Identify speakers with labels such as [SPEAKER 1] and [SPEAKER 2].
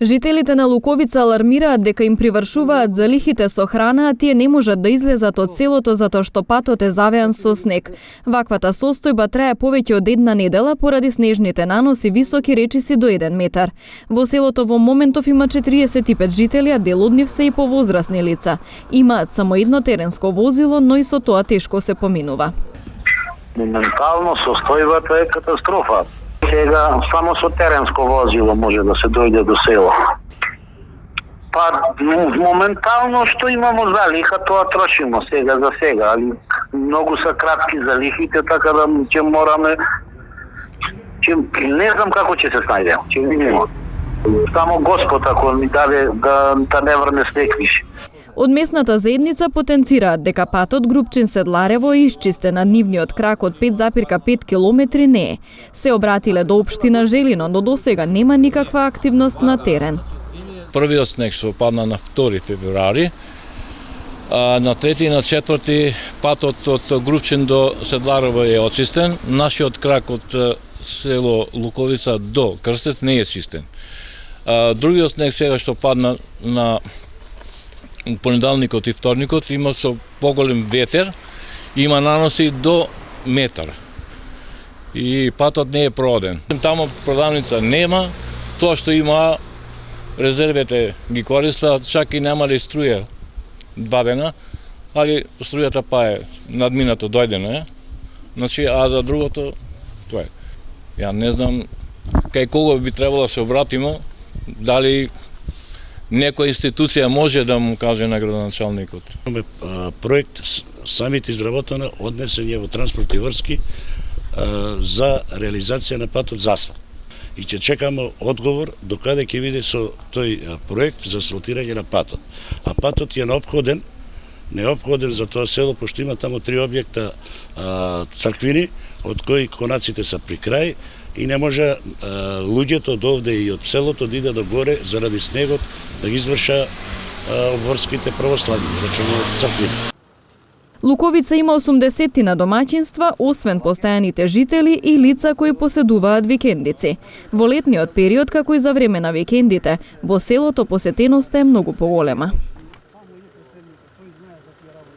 [SPEAKER 1] Жителите на Луковица алармираат дека им привршуваат залихите со храна, а тие не можат да излезат од селото затоа што патот е завеан со снег. Ваквата состојба трае повеќе од една недела поради снежните наноси високи речиси до 1 метар. Во селото во моментов има 45 жители, а дел од нив се и повозрасни лица. Имаат само едно теренско возило, но и со тоа тешко се поминува.
[SPEAKER 2] Моментално состојбата е катастрофа. Сега само со теренско возило може да се дојде до село. Па моментално што имамо залиха, тоа трошимо сега за сега, али многу се кратки залихите, така да ќе мораме не знам како ќе се снајдем, ќе видиме. Само Господ ако ми даде да не врне снег више.
[SPEAKER 1] Од местната заедница потенцираат дека патот Грубчин-Седларево е исчистен, а нивниот крак од 5,5 километри не е. Се обратиле до општина Желино, но досега нема никаква активност на терен.
[SPEAKER 3] Првиот снег што падна на 2 февруари, на 3 и на 4 патот од Грубчин до Седларево е очистен, нашиот крак од село Луковица до Крстец не е чистен. Другиот снег сега што падна на понеделникот и вторникот има со поголем ветер, има наноси до метар. И патот не е проден. Тамо продавница нема, тоа што има резервите ги користат, чак и нема ли струја 2 дена, али струјата па е надминато дојдено е. Значи, а за другото, тоа е. Ја не знам кај кого би требало да се обратимо, дали некоја институција може да му каже на градоначалникот.
[SPEAKER 4] Имаме проект самите изработено однесење во транспорт и врски за реализација на патот за асфалт. И ќе чекаме одговор до каде ќе биде со тој проект за асфалтирање на патот. А патот е неопходен за тоа село, пошто има тамо 3 објекта црквини, од кои конаците се при крај, и не може луѓето од овде и од селото да иде до горе заради снегот да ги изврша обврските православни, речено црквини.
[SPEAKER 1] Луковица има 80 домаќинства, освен постојаните жители и лица кои поседуваат викендици. Во летниот период, како и за време на викендите, во селото посетеноста е многу поголема.